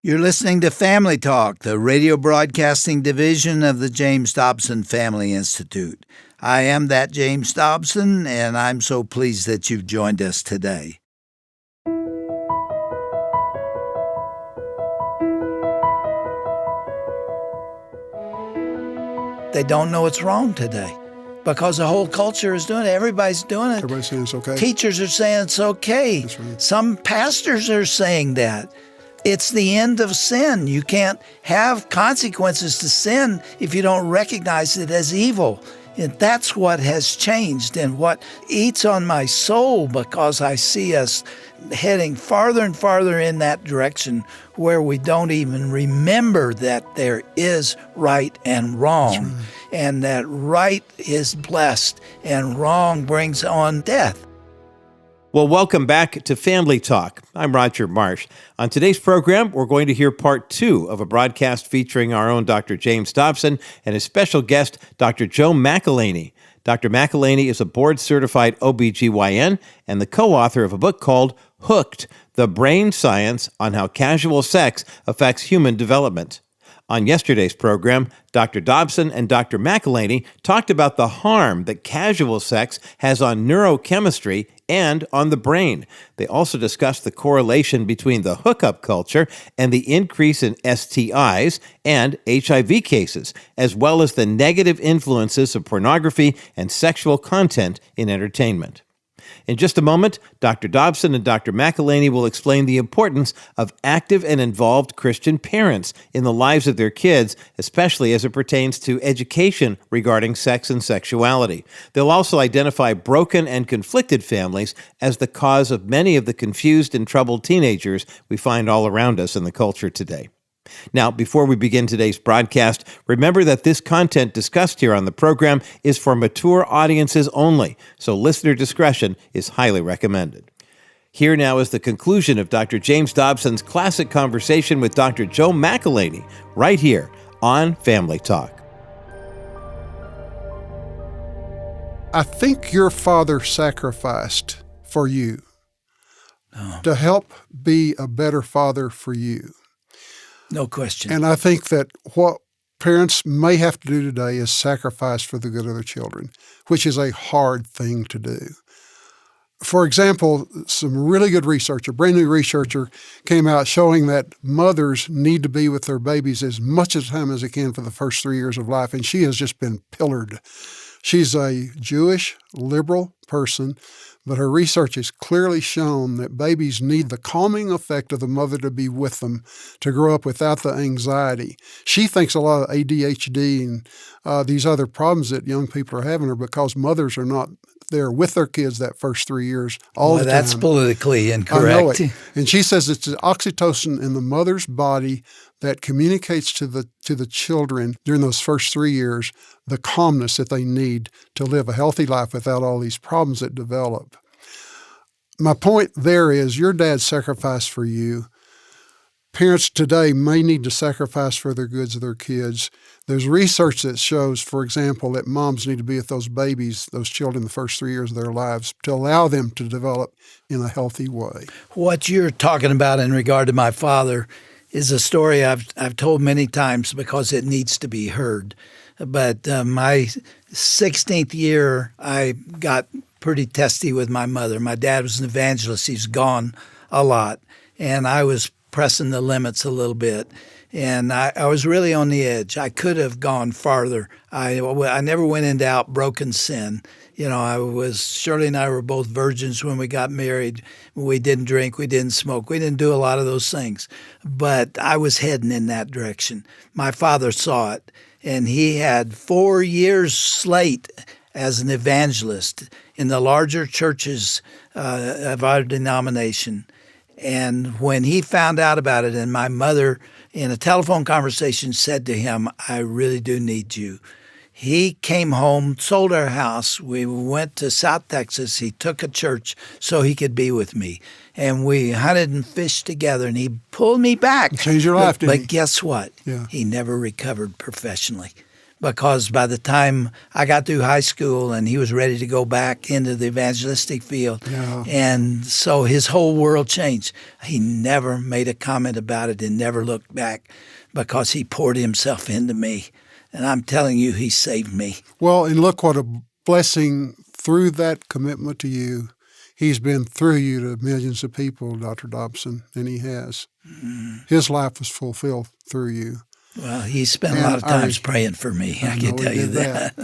You're listening to Family Talk, the radio broadcasting division of the James Dobson Family Institute. I am that James Dobson, and I'm so pleased that you've joined us today. They don't know what's wrong today because the whole culture is doing it. Everybody's doing it. Everybody's saying it's okay. Teachers are saying it's okay. That's right. Some pastors are saying that. It's the end of sin. You can't have consequences to sin if you don't recognize it as evil. And that's what has changed and what eats on my soul, because I see us heading farther and farther in that direction where we don't even remember that there is right and wrong, right, and that right is blessed and wrong brings on death. Well, welcome back to Family Talk. I'm Roger Marsh. On today's program, we're going to hear part 2 of a broadcast featuring our own Dr. James Dobson and his special guest, Dr. Joe McIlhaney. Dr. McIlhaney is a board-certified OBGYN and the co-author of a book called Hooked, The Brain Science on How Casual Sex Affects Human Development. On yesterday's program, Dr. Dobson and Dr. McIlhaney talked about the harm that casual sex has on neurochemistry and on the brain. They also discussed the correlation between the hookup culture and the increase in STIs and HIV cases, as well as the negative influences of pornography and sexual content in entertainment. In just a moment, Dr. Dobson and Dr. McIlhaney will explain the importance of active and involved Christian parents in the lives of their kids, especially as it pertains to education regarding sex and sexuality. They'll also identify broken and conflicted families as the cause of many of the confused and troubled teenagers we find all around us in the culture today. Now, before we begin today's broadcast, remember that this content discussed here on the program is for mature audiences only, so listener discretion is highly recommended. Here now is the conclusion of Dr. James Dobson's classic conversation with Dr. Joe McIlhaney, right here on Family Talk. I think your father sacrificed for you to help be a better father for you. No question. And I think that what parents may have to do today is sacrifice for the good of their children, which is a hard thing to do. For example, some really good research, a brand new researcher came out showing that mothers need to be with their babies as much of the time as they can for the first 3 years of life, and she has just been pillared. She's a Jewish liberal person, but her research has clearly shown that babies need the calming effect of the mother to be with them to grow up without the anxiety. She thinks a lot of ADHD and these other problems that young people are having are because mothers are not there with their kids that first 3 years all the time. That's politically incorrect. I know it. And she says it's the oxytocin in the mother's body that communicates to the children during those first 3 years the calmness that they need to live a healthy life without all these problems that develop. My point there is your dad sacrificed for you. Parents today may need to sacrifice for the goods of their kids. There's research that shows, for example, that moms need to be with those babies, those children, the first 3 years of their lives to allow them to develop in a healthy way. What you're talking about in regard to my father is a story I've told many times because it needs to be heard. But my 16th year, I got pretty testy with my mother. My dad was an evangelist. He's gone a lot. And I was pressing the limits a little bit. And I was really on the edge. I could have gone farther. I never went into outbroken sin. You know, Shirley and I were both virgins when we got married. We didn't drink. We didn't smoke. We didn't do a lot of those things. But I was heading in that direction. My father saw it. And he had 4 years slate as an evangelist in the larger churches of our denomination. And when he found out about it, and my mother in a telephone conversation said to him, I really do need you. He came home, sold our house. We went to South Texas. He took a church so he could be with me. And we hunted and fished together, and he pulled me back. Changed your life, didn't he? But guess what? Yeah. He never recovered professionally because by the time I got through high school and he was ready to go back into the evangelistic field, and so his whole world changed. He never made a comment about it and never looked back because he poured himself into me. And I'm telling you, he saved me. Well, and look what a blessing through that commitment to you. He's been through you to millions of people, Dr. Dobson, and he has. His life was fulfilled through you. Well, he spent a lot of times praying for me. I can tell you that.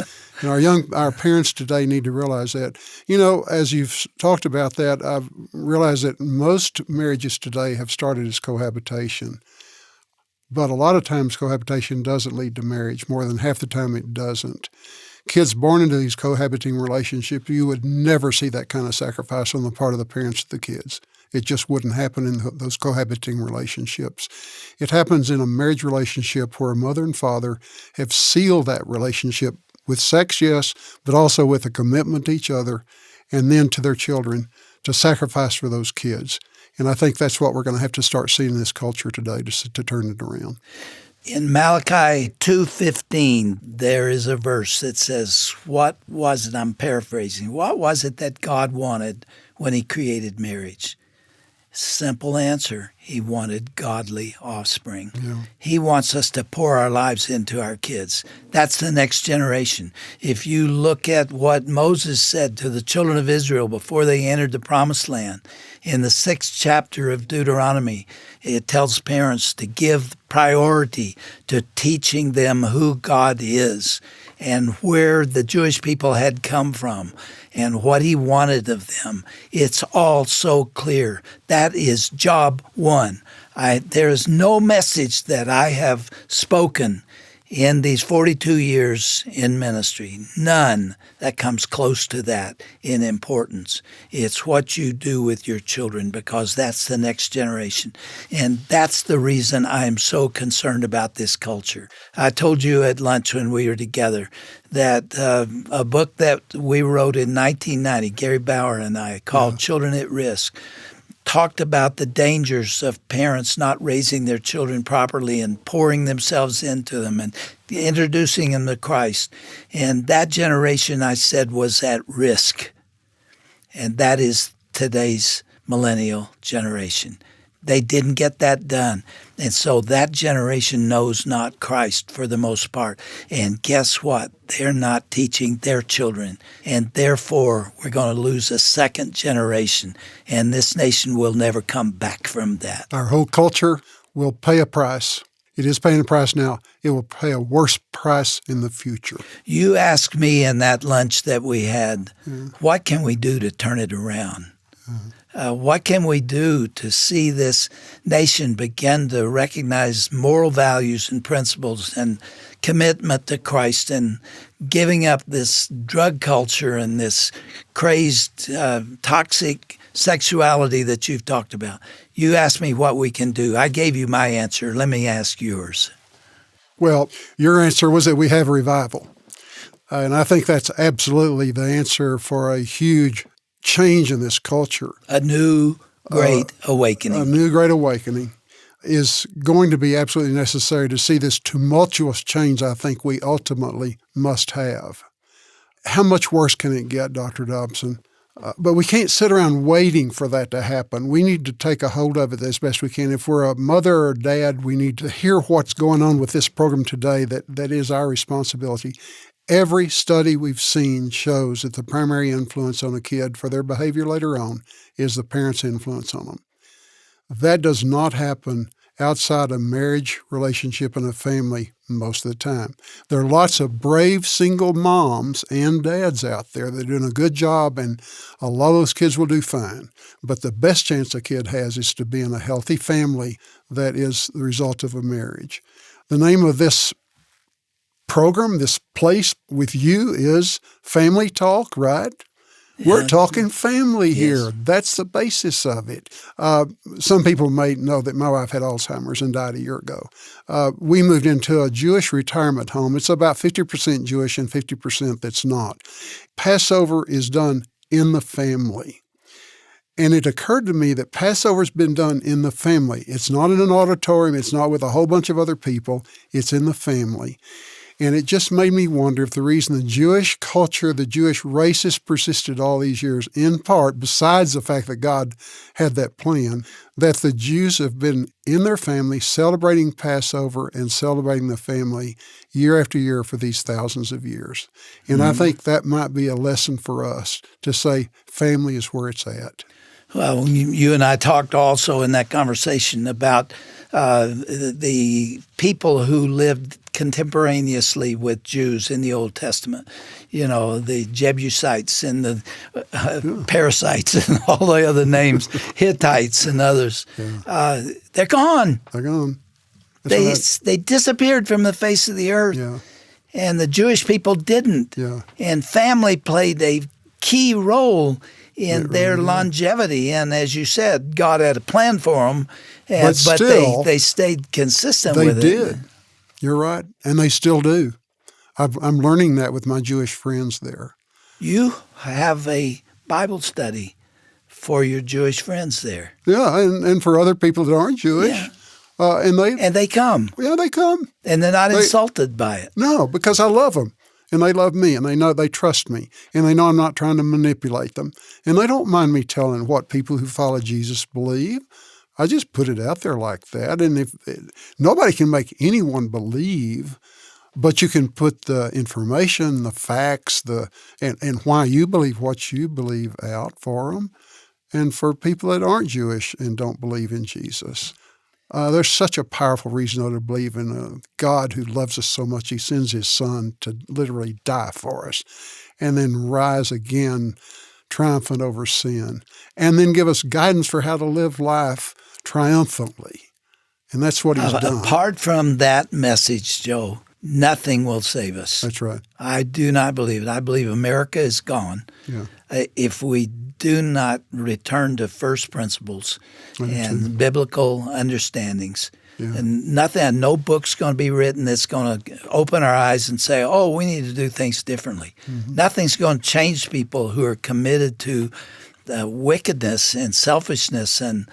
And our parents today need to realize that. You know, as you've talked about that, I've realized that most marriages today have started as cohabitation. But a lot of times cohabitation doesn't lead to marriage. More than half the time it doesn't. Kids born into these cohabiting relationships, you would never see that kind of sacrifice on the part of the parents of the kids. It just wouldn't happen in those cohabiting relationships. It happens in a marriage relationship where a mother and father have sealed that relationship with sex, yes, but also with a commitment to each other and then to their children to sacrifice for those kids. And I think that's what we're going to have to start seeing in this culture today to turn it around. In Malachi 2:15, there is a verse that says, what was it, I'm paraphrasing, what was it that God wanted when he created marriage? Simple answer, he wanted godly offspring. Yeah. He wants us to pour our lives into our kids. That's the next generation. If you look at what Moses said to the children of Israel before they entered the Promised Land, in the 6th chapter of Deuteronomy, it tells parents to give priority to teaching them who God is and where the Jewish people had come from and what he wanted of them. It's all so clear. That is job one. There is no message that I have spoken in these 42 years in ministry, none that comes close to that in importance. It's what you do with your children, because that's the next generation. And that's the reason I'm so concerned about this culture. I told you at lunch when we were together that a book that we wrote in 1990, Gary Bauer and I, called Children at Risk, talked about the dangers of parents not raising their children properly and pouring themselves into them and introducing them to Christ. And that generation, I said, was at risk. And that is today's millennial generation. They didn't get that done. And so that generation knows not Christ for the most part. And guess what? They're not teaching their children. And therefore, we're going to lose a second generation. And this nation will never come back from that. Our whole culture will pay a price. It is paying a price now. It will pay a worse price in the future. You asked me in that lunch that we had, what can we do to turn it around? What can we do to see this nation begin to recognize moral values and principles and commitment to Christ and giving up this drug culture and this crazed, toxic sexuality that you've talked about? You asked me what we can do. I gave you my answer. Let me ask yours. Well, your answer was that we have revival. And I think that's absolutely the answer for a huge change in this culture. A new great awakening. A new great awakening is going to be absolutely necessary to see this tumultuous change I think we ultimately must have. How much worse can it get, Dr. Dobson? But we can't sit around waiting for that to happen. We need to take a hold of it as best we can. If we're a mother or a dad, we need to hear what's going on with this program today. That is our responsibility. Every study we've seen shows that the primary influence on a kid for their behavior later on is the parent's influence on them. That does not happen outside a marriage relationship and a family most of the time. There are lots of brave single moms and dads out there that are doing a good job, and a lot of those kids will do fine. But the best chance a kid has is to be in a healthy family that is the result of a marriage. The name of this program, this place with you, is Family Talk, right? Yeah. We're talking family here. Yes. That's the basis of it. Some people may know that my wife had Alzheimer's and died a year ago. We moved into a Jewish retirement home. It's about 50% Jewish and 50% that's not. Passover is done in the family. And it occurred to me that Passover's been done in the family. It's not in an auditorium. It's not with a whole bunch of other people. It's in the family. And it just made me wonder if the reason the Jewish culture, the Jewish race has persisted all these years, in part, besides the fact that God had that plan, that the Jews have been in their family celebrating Passover and celebrating the family year after year for these thousands of years. And I think that might be a lesson for us to say family is where it's at. Well, you and I talked also in that conversation about the people who lived contemporaneously with Jews in the Old Testament. You know, the Jebusites and the Parasites and all the other names, Hittites and others. They're gone. They're gone. They disappeared from the face of the earth. Yeah. And the Jewish people didn't. Yeah. And family played a key role in their longevity. And as you said, God had a plan for them, but still, they stayed consistent with it. They did. You're right. And they still do. I'm learning that with my Jewish friends there. You have a Bible study for your Jewish friends there. Yeah, and for other people that aren't Jewish. Yeah. And they come. Yeah, they come. And they're not insulted by it. No, because I love them. And they love me, and they know they trust me, and they know I'm not trying to manipulate them. And they don't mind me telling what people who follow Jesus believe. I just put it out there like that. And if nobody can make anyone believe, but you can put the information, the facts, and why you believe what you believe out for them. And for people that aren't Jewish and don't believe in Jesus. There's such a powerful reason to believe in a God who loves us so much, he sends his son to literally die for us and then rise again triumphant over sin and then give us guidance for how to live life triumphantly. And that's what he's done. Apart from that message, Joe, nothing will save us. That's right. I do not believe it. I believe America is gone. Yeah. If we do not return to first principles and biblical understandings, and no book's going to be written that's going to open our eyes and say, oh, we need to do things differently. Nothing's going to change people who are committed to wickedness and selfishness and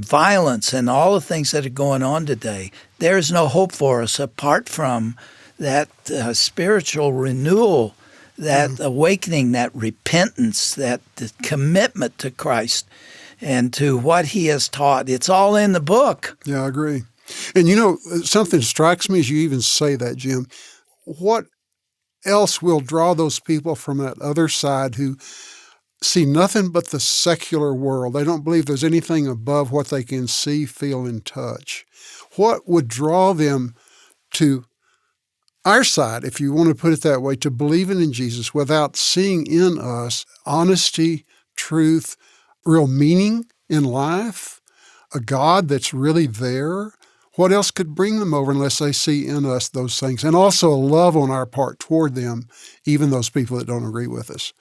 violence and all the things that are going on today. There is no hope for us apart from that spiritual renewal, that awakening, that repentance, that commitment to Christ and to what he has taught. It's all in the book. Yeah, I agree. And you know, something strikes me as you even say that, Jim. What else will draw those people from that other side who see nothing but the secular world? They don't believe there's anything above what they can see, feel, and touch. What would draw them to our side, if you want to put it that way, to believing in Jesus without seeing in us honesty, truth, real meaning in life, a God that's really there? What else could bring them over unless they see in us those things? And also a love on our part toward them, even those people that don't agree with us.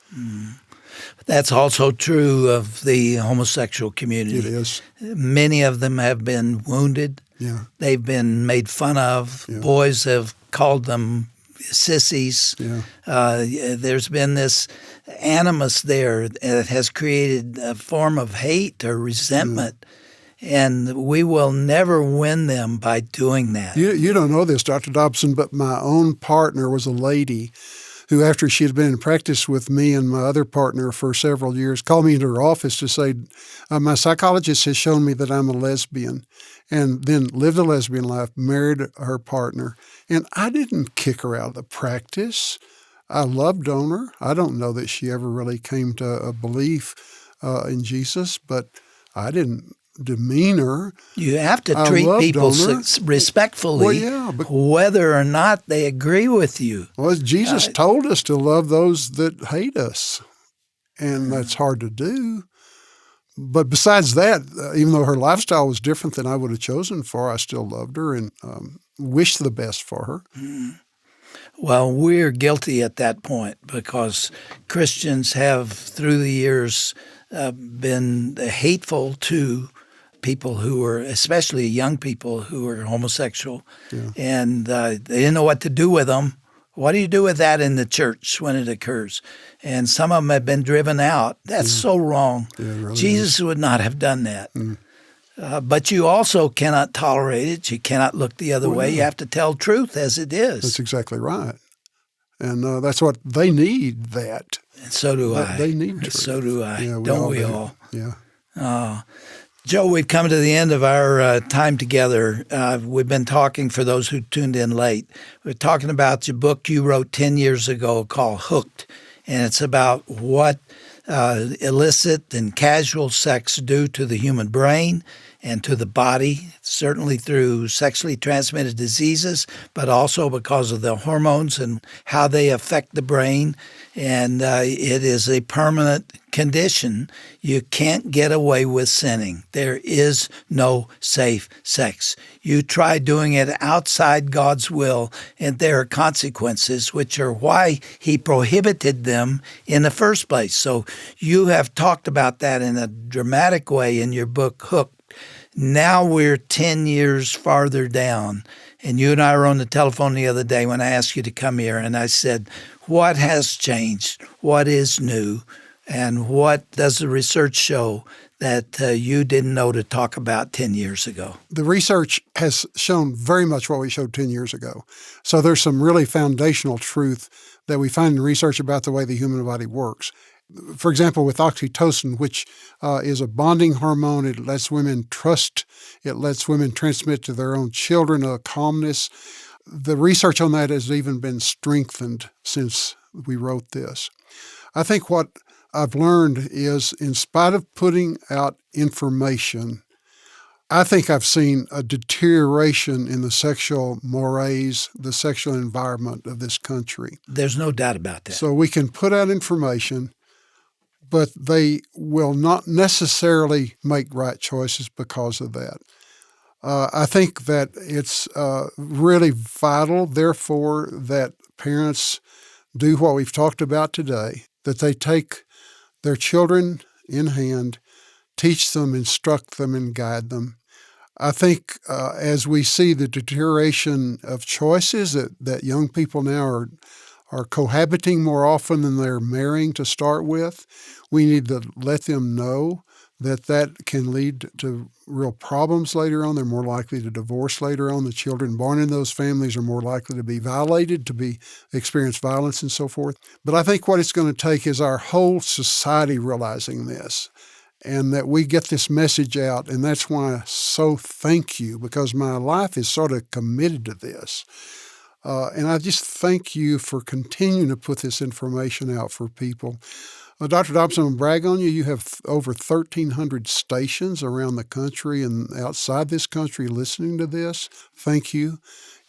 That's also true of the homosexual community. It is. Many of them have been wounded. Yeah. They've been made fun of. Yeah. Boys have called them sissies. Yeah. There's been this animus there that has created a form of hate or resentment. And we will never win them by doing that. You don't know this, Dr. Dobson, but my own partner was a lady who, after she had been in practice with me and my other partner for several years, called me into her office to say, my psychologist has shown me that I'm a lesbian, and then lived a lesbian life, married her partner. And I didn't kick her out of the practice. I loved on her. I don't know that she ever really came to a belief in Jesus, but I didn't demean her. You have to treat people respectfully, whether or not they agree with you. Well, Jesus told us to love those that hate us, and that's hard to do. But besides that, even though her lifestyle was different than I would have chosen for her, I still loved her and wished the best for her. Well, we're guilty at that point because Christians have, through the years, been hateful to people who were, especially young people who were homosexual, and they didn't know what to do with them. What do you do with that in the church when it occurs? And some of them have been driven out. That's so wrong. Yeah, it really Jesus would not have done that. But you also cannot tolerate it. You cannot look the other way. You have to tell truth as it is. That's exactly right. And that's what they need, that. And so do I. They need truth. So do I. Yeah, Don't we all? Yeah. Joe, we've come to the end of our time together. We've been talking, for those who tuned in late, we're talking about your book you wrote 10 years ago called Hooked. And it's about what illicit and casual sex do to the human brain and to the body, certainly through sexually transmitted diseases, but also because of the hormones and how they affect the brain. And it is a permanent condition. You can't get away with sinning. There is no safe sex. You try doing it outside God's will, and there are consequences, which are why He prohibited them in the first place. So you have talked about that in a dramatic way in your book, Hooked. Now we're 10 years farther down, and you and I were on the telephone the other day when I asked you to come here, and I said, what has changed? What is new? And what does the research show that you didn't know to talk about 10 years ago? The research has shown very much what we showed 10 years ago. So there's some really foundational truth that we find in research about the way the human body works. For example, with oxytocin, which is a bonding hormone, it lets women trust, it lets women transmit to their own children a calmness. The research on that has even been strengthened since we wrote this. I think what I've learned is, in spite of putting out information, I think I've seen a deterioration in the sexual mores, the sexual environment of this country. There's no doubt about that. So we can put out information, but they will not necessarily make right choices because of that. I think that it's really vital, therefore, that parents do what we've talked about today, that they take their children in hand, teach them, instruct them, and guide them. I think as we see the deterioration of choices, that young people now are cohabiting more often than they're marrying to start with, we need to let them know that can lead to real problems later on. They're more likely to divorce later on. The children born in those families are more likely to be violated, to experience violence and so forth. But I think what it's going to take is our whole society realizing this, and that we get this message out. And that's why I so thank you, because my life is sort of committed to this. And I just thank you for continuing to put this information out for people. Dr. Dobson, I'll brag on you. You have over 1,300 stations around the country and outside this country listening to this. Thank you.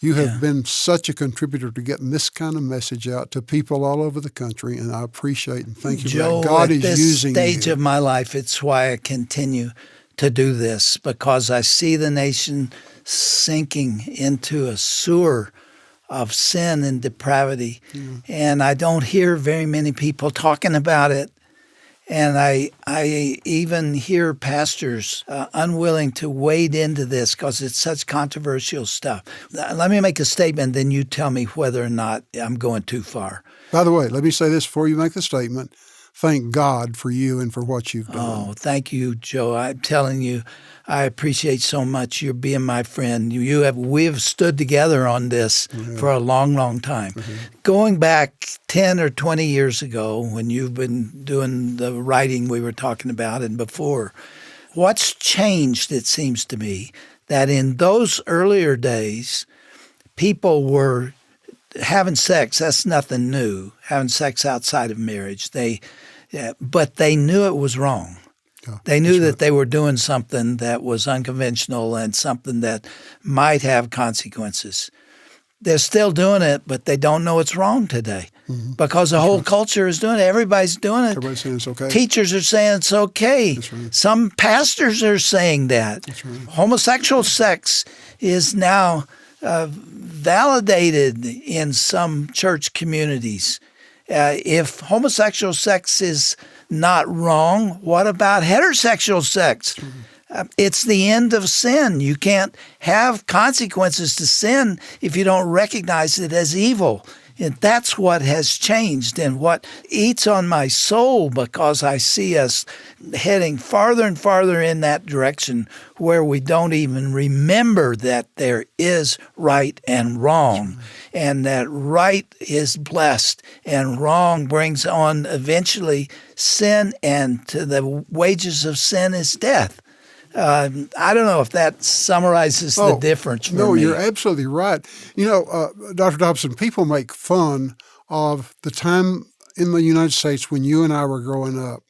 You have been such a contributor to getting this kind of message out to people all over the country, and I appreciate and thank you. Joe, God at is this using stage you. of my life, it's why I continue to do this, because I see the nation sinking into a sewer of sin and depravity. And I don't hear very many people talking about it. And I even hear pastors unwilling to wade into this because it's such controversial stuff. Let me make a statement, then you tell me whether or not I'm going too far. By the way, let me say this before you make the statement. Thank God for you and for what you've done. Oh, thank you, Joe. I'm telling you, I appreciate so much your being my friend. We have stood together on this for a long, long time. Going back 10 or 20 years ago, when you've been doing the writing we were talking about and before, what's changed, it seems to me, that in those earlier days, people were having sex. That's nothing new, having sex outside of marriage. But they knew it was wrong. They knew that they were doing something that was unconventional and something that might have consequences. They're still doing it, but they don't know it's wrong today because the whole culture is doing it. Everybody's doing it. Everybody's saying it's okay. Teachers are saying it's okay. That's right. Some pastors are saying that. That's right. Homosexual sex is now validated in some church communities. If homosexual sex is not wrong, what about heterosexual sex? It's the end of sin. You can't have consequences to sin if you don't recognize it as evil. And that's what has changed and what eats on my soul, because I see us heading farther and farther in that direction where we don't even remember that there is right and wrong, and that right is blessed and wrong brings on eventually sin, and to the wages of sin is death. I don't know if that summarizes the difference for me. No, you're absolutely right. Dr. Dobson, people make fun of the time in the United States when you and I were growing up.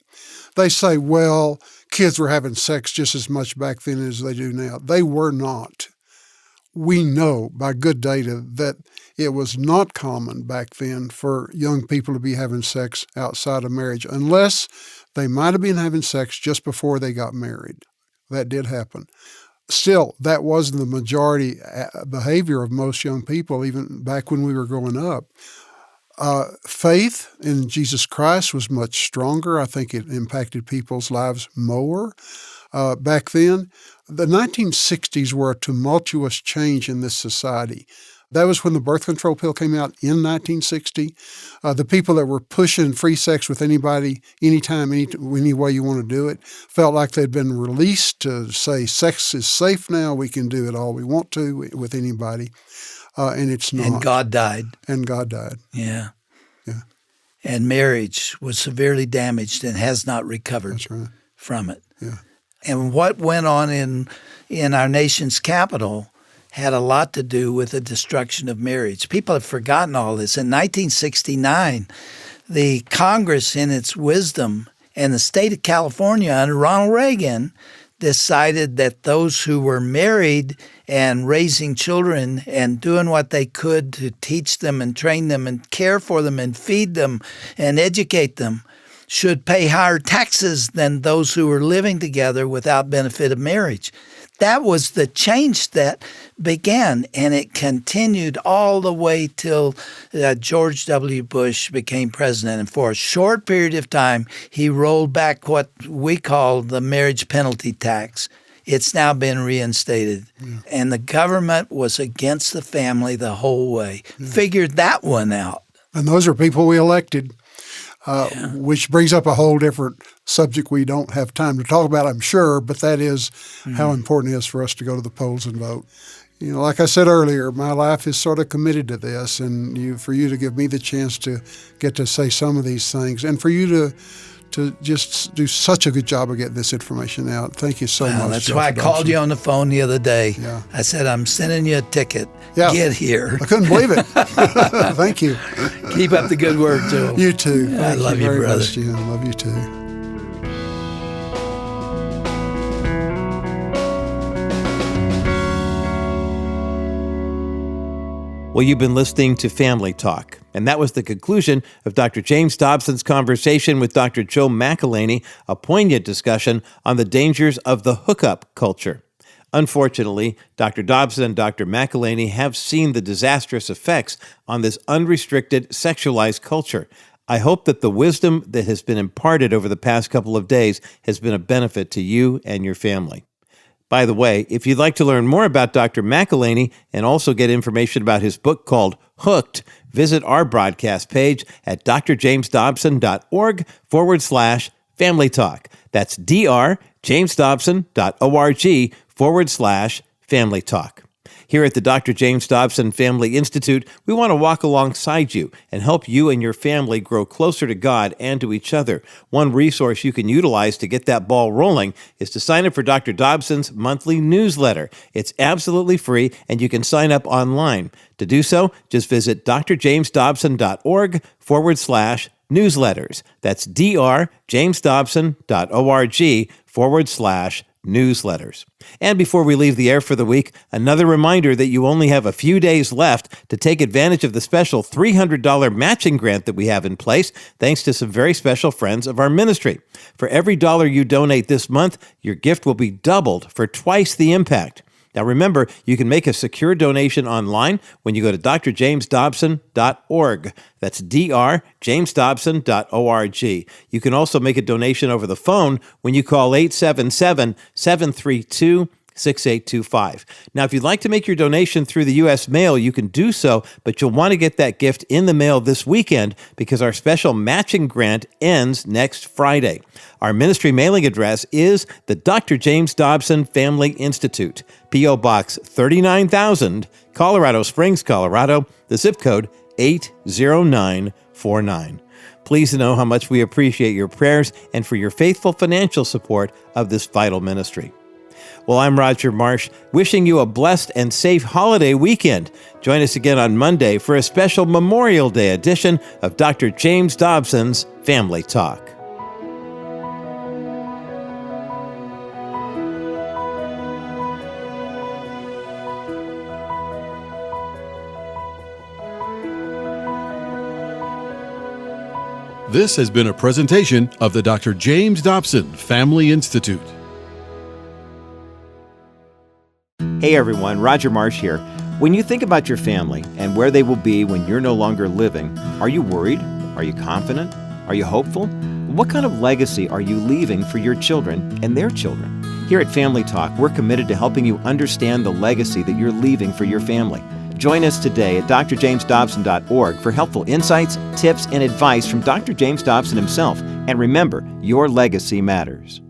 They say, well, kids were having sex just as much back then as they do now. They were not. We know by good data that it was not common back then for young people to be having sex outside of marriage, unless they might have been having sex just before they got married. That did happen. Still, that wasn't the majority behavior of most young people, even back when we were growing up. Faith in Jesus Christ was much stronger. I think it impacted people's lives more back then. The 1960s were a tumultuous change in this society. That was when the birth control pill came out in 1960. The people that were pushing free sex with anybody, anytime, any way you want to do it, felt like they'd been released to say sex is safe now. We can do it all we want to with anybody. And it's not. And God died. And God died. Yeah. Yeah. And marriage was severely damaged and has not recovered from it. Yeah. And what went on in our nation's capital had a lot to do with the destruction of marriage. People have forgotten all this. In 1969, the Congress, in its wisdom, and the state of California under Ronald Reagan decided that those who were married and raising children and doing what they could to teach them and train them and care for them and feed them and educate them should pay higher taxes than those who were living together without benefit of marriage. That was the change that began, and it continued all the way till George W. Bush became president. And for a short period of time, he rolled back what we call the marriage penalty tax. It's now been reinstated. Yeah. And the government was against the family the whole way. Yeah. Figured that one out. And those are people we elected. Which brings up a whole different subject we don't have time to talk about, I'm sure, but that is how important it is for us to go to the polls and vote. Like I said earlier, my life is sort of committed to this, and for you to give me the chance to get to say some of these things, and for you to just do such a good job of getting this information out. Thank you so much. That's why I called you on the phone the other day. Yeah. I said, I'm sending you a ticket. Yeah. Get here. I couldn't believe it. Thank you. Keep up the good work, Joe. You too. I love you, brother. Much, Jim. I love you too. Well, you've been listening to Family Talk, and that was the conclusion of Dr. James Dobson's conversation with Dr. Joe McIlhaney, a poignant discussion on the dangers of the hookup culture. Unfortunately, Dr. Dobson and Dr. McIlhaney have seen the disastrous effects on this unrestricted, sexualized culture. I hope that the wisdom that has been imparted over the past couple of days has been a benefit to you and your family. By the way, if you'd like to learn more about Dr. McIlhaney and also get information about his book called Hooked, visit our broadcast page at drjamesdobson.org/Family Talk. That's drjamesdobson.org/Family Talk. Here at the Dr. James Dobson Family Institute, we want to walk alongside you and help you and your family grow closer to God and to each other. One resource you can utilize to get that ball rolling is to sign up for Dr. Dobson's monthly newsletter. It's absolutely free, and you can sign up online. To do so, just visit drjamesdobson.org/newsletters. That's drjamesdobson.org/newsletters. And before we leave the air for the week, another reminder that you only have a few days left to take advantage of the special $300 matching grant that we have in place, thanks to some very special friends of our ministry. For every dollar you donate this month, your gift will be doubled for twice the impact. Now remember, you can make a secure donation online when you go to drjamesdobson.org. That's drjamesdobson.org. You can also make a donation over the phone when you call 877-732 6825. Now, if you'd like to make your donation through the U.S. mail, you can do so, but you'll want to get that gift in the mail this weekend because our special matching grant ends next Friday. Our ministry mailing address is the Dr. James Dobson Family Institute, P.O. Box 39,000, Colorado Springs, Colorado, the zip code 80949. Please know how much we appreciate your prayers and for your faithful financial support of this vital ministry. Well, I'm Roger Marsh, wishing you a blessed and safe holiday weekend. Join us again on Monday for a special Memorial Day edition of Dr. James Dobson's Family Talk. This has been a presentation of the Dr. James Dobson Family Institute. Hey everyone, Roger Marsh here. When you think about your family and where they will be when you're no longer living, are you worried? Are you confident? Are you hopeful? What kind of legacy are you leaving for your children and their children? Here at Family Talk, we're committed to helping you understand the legacy that you're leaving for your family. Join us today at drjamesdobson.org for helpful insights, tips, and advice from Dr. James Dobson himself. And remember, your legacy matters.